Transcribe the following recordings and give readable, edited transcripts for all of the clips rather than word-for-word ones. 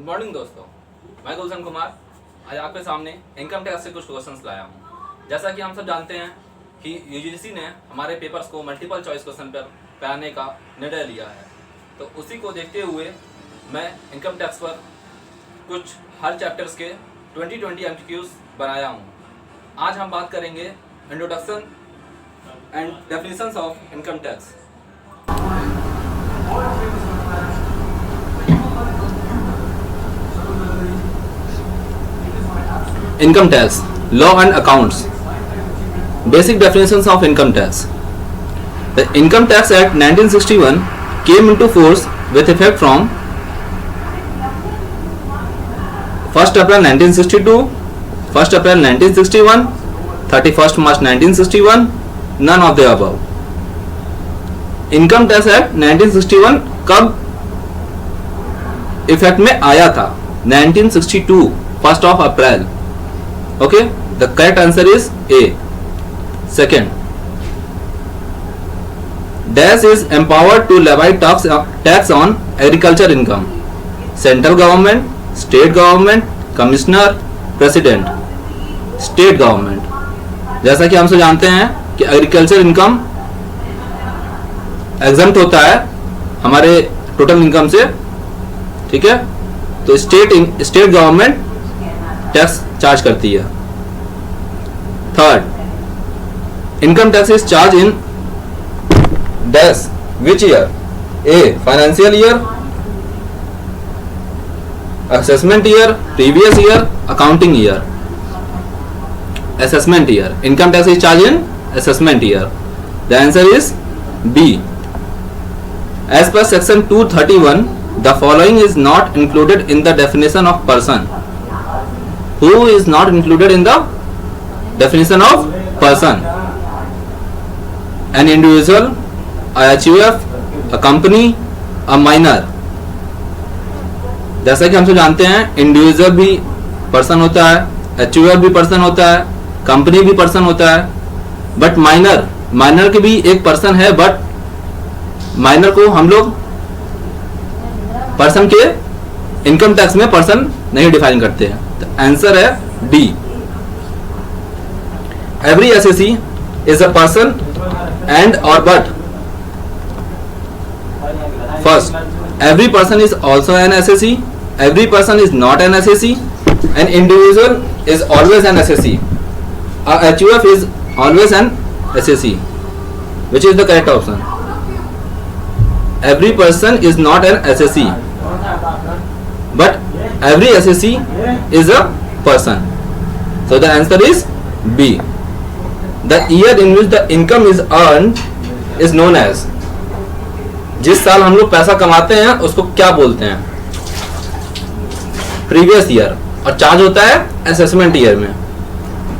Morning दोस्तों, मैं गुलशन कुमार आज आपके सामने इनकम टैक्स से कुछ क्वेश्चंस लाया हूँ। जैसा कि हम सब जानते हैं कि यूजीसी ने हमारे पेपर्स को मल्टीपल चॉइस क्वेश्चन पर पढ़ाने का निर्णय लिया है, तो उसी को देखते हुए मैं इनकम टैक्स पर कुछ हर चैप्टर्स के 20 MCQs बनाया हूँ। आज हम बात करेंगे introduction and definitions of income tax. Income tax, law and accounts. Basic definitions of income tax. The Income Tax Act 1961 came into force with effect from 1st April 1962, 1st April 1961, 31st March 1961, none of the above. Income Tax Act 1961 कब effect में आया था? 1962, 1st of April. Okay, the correct answer is A. Second, Dash is empowered to levy tax on agriculture income. Central government, state government, commissioner, president. State government. जैसा कि हम सब जानते हैं कि एग्रीकल्चर इनकम एग्जम्प्ट होता है हमारे टोटल इनकम से, ठीक है? तो स्टेट गवर्नमेंट टैक्स चार्ज करती है। Third, income tax is charge in dash which year? A financial year, assessment year, previous year, accounting year. Assessment year, income tax is charge in assessment year. The answer is B. As per section 231 the following is not included in the definition of person. Who is not included in the definition of person? An individual, a HUF, a company, a minor. जैसा कि हम सब जानते हैं individual भी person होता है, HUF भी पर्सन होता है, कंपनी भी पर्सन होता है, बट माइनर के भी एक पर्सन है, बट माइनर को हम लोग पर्सन के इनकम टैक्स में पर्सन नहीं डिफाइन करते हैं। तो आंसर है D. Every assessee is a person and और but. First, every person is also an assessee, every person is not an assessee, an individual is always an assessee, a HUF is always an assessee. Which is the correct option? Every person is not an SSC, but every SSC is a person. So the answer is B. The year in which the income is earned is known as. जिस साल हम लोग पैसा कमाते हैं उसको क्या बोलते हैं? प्रीवियस ईयर, और चार्ज होता है असेसमेंट ईयर में,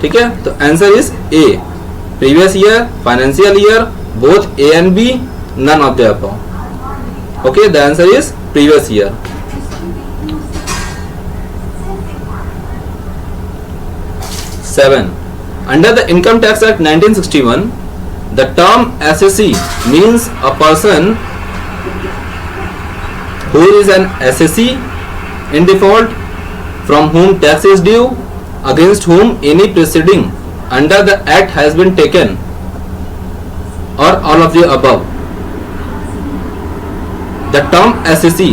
ठीक है? तो answer is A. Previous year, financial year, both A and B, none of the above. Okay, the answer is previous year. 7. Under the Income Tax Act 1961, the term SSC means a person who is an SSC in default, from whom tax is due, against whom any proceeding under the Act has been taken, or all of the above. The term SSC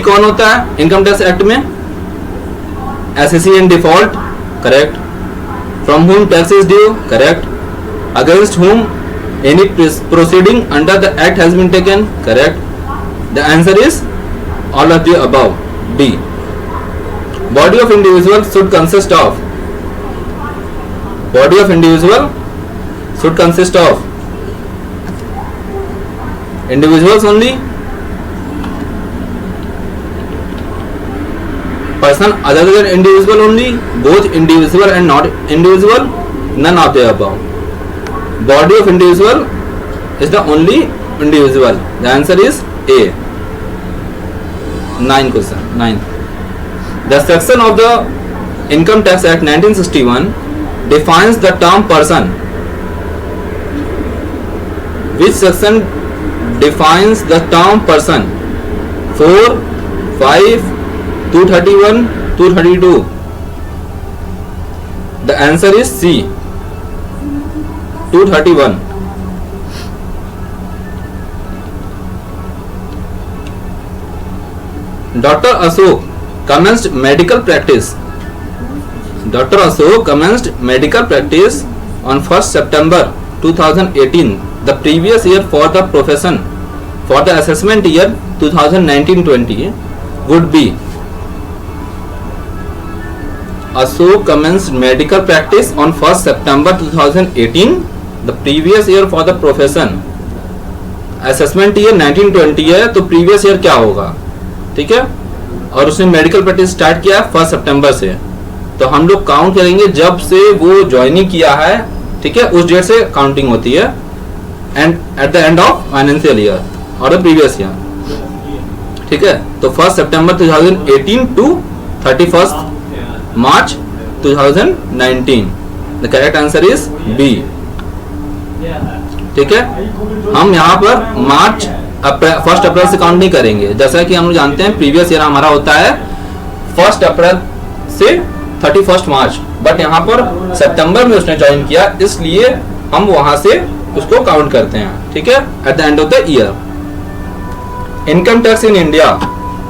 कौन होता है income tax act में? SSC in default, correct. From whom tax is due, correct. Against whom any proceeding under the act has been taken, correct. The answer is all of the above, D. Body of individual should consist of. Body of individual should consist of individuals only, person other than individual only, both individual and not individual, none of the above. Body of individual is the only individual. The answer is A. 9 question. 9. The section of the Income Tax Act 1961 defines the term person. Which section defines the term person? 4, 5, 231, 232. The answer is C, 231. Dr. Ashok commenced medical practice. Dr. Ashok commenced medical practice on 1st September 2018. The previous year for the profession for the assessment year 2019-20 would be. Ashok commenced medical practice on 1st September 2018. The previous year for the profession assessment year 19-20 है, तो previous year क्या होगा, ठीक है, और उसने medical practice start किया 1 सितंबर से, तो हम लोग काउंट करेंगे जब से वो ज्वाइनिंग किया है, ठीक है, उस डेट से काउंटिंग होती है, and at the end of financial year और द प्रीवियस ईयर, ठीक है। तो 1 September 2018 to 31 March 2019, the correct answer is B, ठीक है। हम यहाँ पर मार्च 1 अप्रैल से काउंट नहीं करेंगे, जैसा कि हम लोग जानते हैं प्रीवियस ईयर हमारा होता है 1 अप्रैल से 31 मार्च, बट यहाँ पर सितंबर में उसने ज्वाइन किया, इसलिए हम वहां से उसको काउंट करते हैं, ठीक है, at the end of the year. Income tax in India,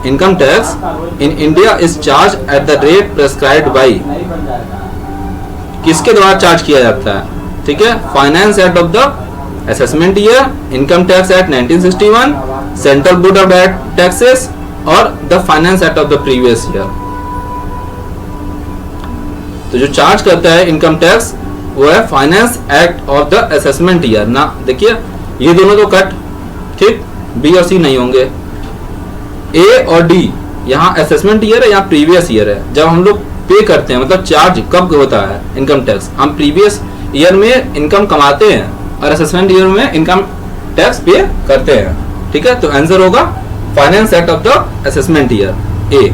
income tax in India is charge at the rate prescribed by, किसके द्वारा चार्ज किया जाता है, ठीक है, finance act of the assessment year, income tax act 1961, central board of direct taxes और the finance act of the previous year. तो जो चार्ज करता है इनकम टैक्स वो है finance act of the assessment year ना, देखिए ये दोनों तो कट, ठीक, बी और सी नहीं होंगे, ए और डी यहाँ असेसमेंट ईयर है, यहाँ प्रीवियस ईयर है। जब हम लोग पे करते हैं, मतलब चार्ज कब होता है इनकम टैक्स, हम प्रीवियस ईयर में इनकम कमाते हैं और असेसमेंट ईयर में इनकम टैक्स पे करते हैं, ठीक है। तो आंसर होगा finance act of the assessment year, A.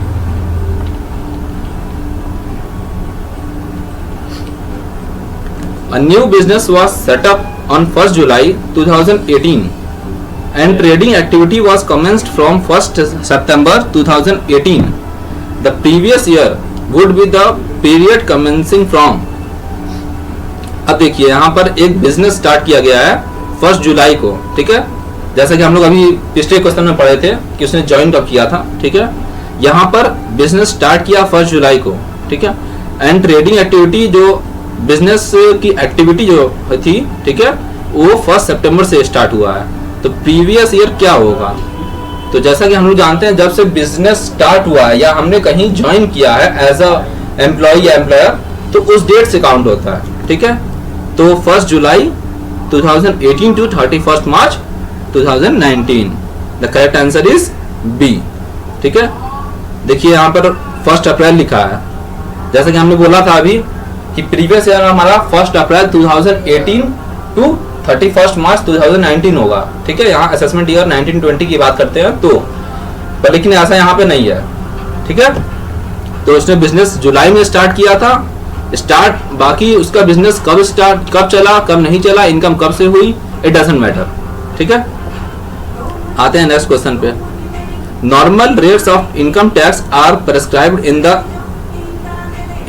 A new business was set up on 1st July 2018 and trading activity was commenced from 1st September 2018. The previous year would be the period commencing from. अब देखिए यहाँ पर एक business start किया गया है 1 जुलाई को, ठीक है, जैसा कि हम लोग अभी पिछले क्वेश्चन में पढ़े थे कि उसने ज्वाइन कब किया था, ठीक है। यहाँ पर बिजनेस स्टार्ट किया 1 जुलाई को, ठीक है, एंड ट्रेडिंग एक्टिविटी, जो बिजनेस की एक्टिविटी जो थी, ठीक है, वो 1 सितंबर से स्टार्ट हुआ है, तो प्रीवियस ईयर क्या होगा। तो जैसा कि हम लोग जानते हैं जब से बिजनेस स्टार्ट हुआ है या हमने कहीं ज्वाइन किया है एज अ एम्प्लॉय या एम्प्लॉयर, तो उस डेट से काउंट होता है, ठीक है। तो 1 July 2018 to 31 March 2019, the correct answer is B, ठीक है। देखिए यहाँ पर 1 अप्रैल लिखा है, जैसा कि हमने बोला था अभी कि प्रीवियस ईयर हमारा 1 अप्रैल 2018 टू 31 मार्च 2019 होगा, ठीक है। यहाँ असेसमेंट ईयर 1920 की बात करते हैं तो, पर लेकिन ऐसा यहाँ पे नहीं है, ठीक है। तो उसने बिजनेस जुलाई में स्टार्ट किया था, स्टार्ट, बाकी उसका बिजनेस कब चला कब नहीं चला, इनकम कब से हुई, इट डजंट मैटर, ठीक है। आते हैं नेक्स्ट क्वेश्चन पे। Normal rates of income tax are prescribed in the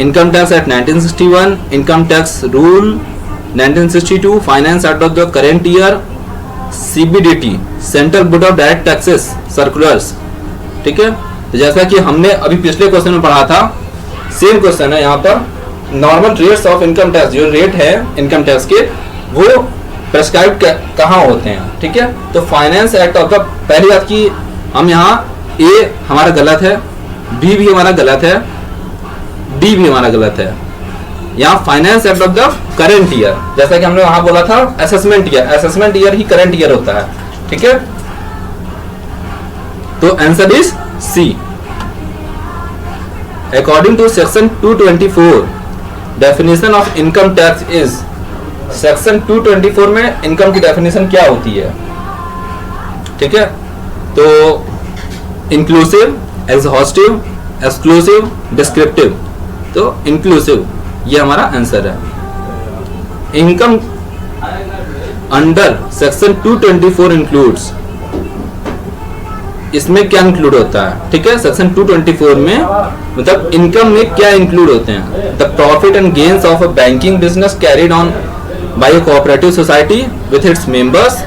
income tax act 1961, income tax rule 1962, finance act of the current year, CBDT, central board of direct taxes circulars, ठीक है। तो जैसा कि हमने अभी पिछले क्वेश्चन में पढ़ा था, सेम क्वेश्चन है यहाँ पर। Normal rates of income tax, जो रेट है इनकम टैक्स के, वो प्रेस्क्राइब कहाँ होते हैं, ठीक है। तो फाइनेंस एक्ट ऑफ द, पहली बात की हम यहाँ ए हमारा गलत है, बी भी हमारा गलत है, डी भी हमारा गलत है। यहाँ finance act of the current year, जैसा कि हमने वहां बोला था असेसमेंट ईयर, असेसमेंट ईयर ही करेंट ईयर होता है, ठीक है। तो answer is C. According to section 224 definition of income tax is, section 224 में इनकम की डेफिनेशन क्या होती है, ठीक है। तो इंक्लूसिव, एग्जॉस्टिव, एक्सक्लूसिव, डिस्क्रिप्टिव, तो इंक्लूसिव ये हमारा आंसर है। इनकम अंडर सेक्शन 224 इंक्लूड्स, इसमें क्या इंक्लूड होता है, ठीक है। सेक्शन 224 में मतलब इनकम में क्या इंक्लूड होते हैं, the profit and gains of a banking business carried on by a cooperative society with its members,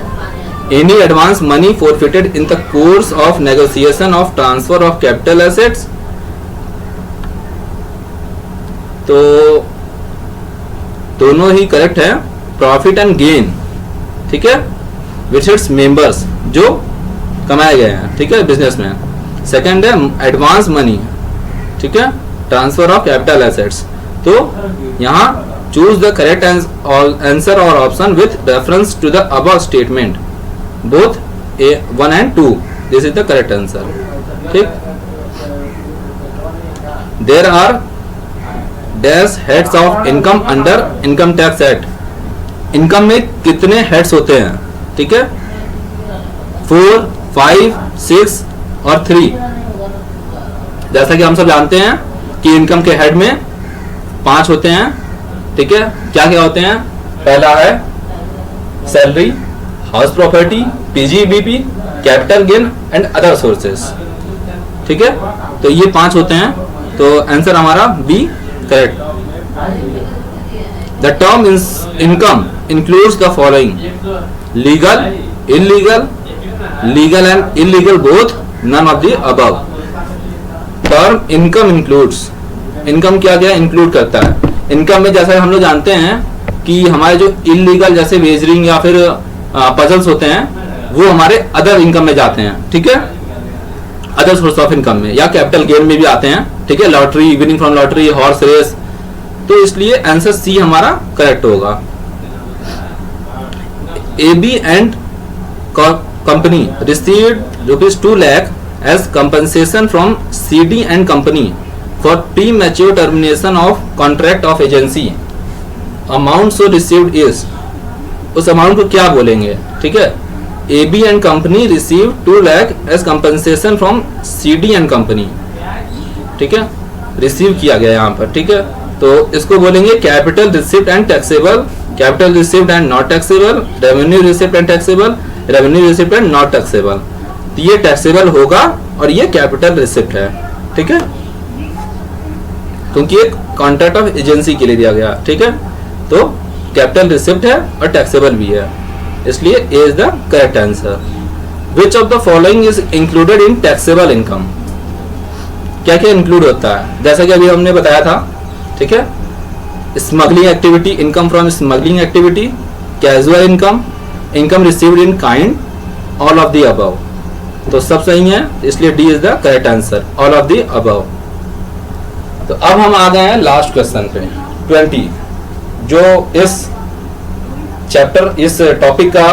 any advance money forfeited in the course of negotiation of transfer of capital assets. तो दोनों ही correct है, profit and gain, ठीक है, with its members, जो कमाए गए हैं, ठीक है, बिजनेस में। सेकंड है एडवांस मनी, ठीक है, ट्रांसफर ऑफ कैपिटल एसेट्स। तो यहाँ चूज द करेक्ट आंसर और option with reference to the above statement, both 1 and 2, this is the correct answer, ठीक। There are dash heads of income under income tax act. Income में कितने heads होते हैं, ठीक है, 4, 5, 6 और 3। जैसा कि हम सब जानते हैं कि इनकम के हेड में 5 होते हैं, ठीक है। क्या क्या होते हैं, पहला है salary, house property, PGBP, capital gain and other sources, ठीक है। तो ये 5 होते हैं, तो आंसर हमारा B correct. The term income includes the following, legal, illegal, legal and illegal both, none of the above. Term income includes, income क्या क्या इंक्लूड करता है। इनकम में जैसा हम लोग जानते हैं कि हमारे जो इलीगल जैसे वेजरिंग या फिर पजल्स होते हैं, वो हमारे अदर इनकम में जाते हैं, ठीक है, अदर सोर्स ऑफ इनकम में, या कैपिटल गेन में भी आते हैं, ठीक है, lottery, winning from lottery, horse race. तो इसलिए आंसर सी हमारा करेक्ट होगा। AB and company received ₹2 lakh as compensation from CD and company for premature termination of contract of agency. Amount so received is, उस amount को क्या बोलेंगे, ठीक है। AB and company received 2 lakh as compensation from CD and company, ठीक है, receive किया गया यहाँ पर, ठीक है। तो इसको बोलेंगे capital receipt and taxable, capital receipt and not taxable, revenue receipt and taxable, revenue receipt and not taxable. तो ये टैक्सेबल होगा और ये कैपिटल रिसिप्ट है, ठीक है, क्योंकि एक कॉन्ट्रैक्ट ऑफ एजेंसी के लिए दिया गया, ठीक है। तो कैपिटल रिसिप्ट है और टैक्सेबल भी है, इसलिए A is the correct answer. Which of the following is included in taxable income, क्या क्या इंक्लूड होता है, जैसा कि अभी हमने बताया था, ठीक है। Smuggling activity, income from smuggling activity, casual income, income received in kind, all of the above. तो सब सही है, इसलिए D is the correct answer, all of the above. तो अब हम आ गए हैं लास्ट क्वेश्चन पे 20, जो इस चैप्टर, इस टॉपिक का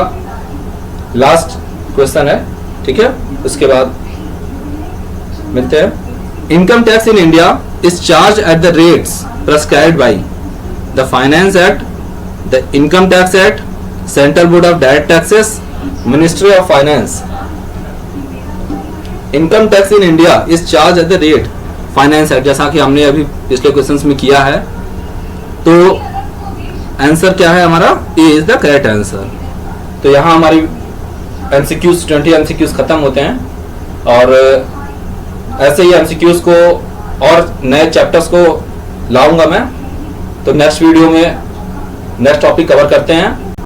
लास्ट क्वेश्चन है, ठीक है। उसके बाद मिलते हैं। Income tax in India is charged at the rates prescribed by the Finance Act, the Income Tax Act, Central Board of Direct Taxes, Ministry of Finance. Income tax in India is charged at the rate Finance Act, जैसा कि हमने अभी पिछले questions में किया है। तो answer क्या है हमारा, ए इज द करेक्ट आंसर। तो यहाँ हमारी MCQs 20 MCQs खत्म होते हैं, और ऐसे ही MCQs को और नए चैप्टर्स को लाऊंगा मैं। तो नेक्स्ट वीडियो में नेक्स्ट टॉपिक कवर करते हैं।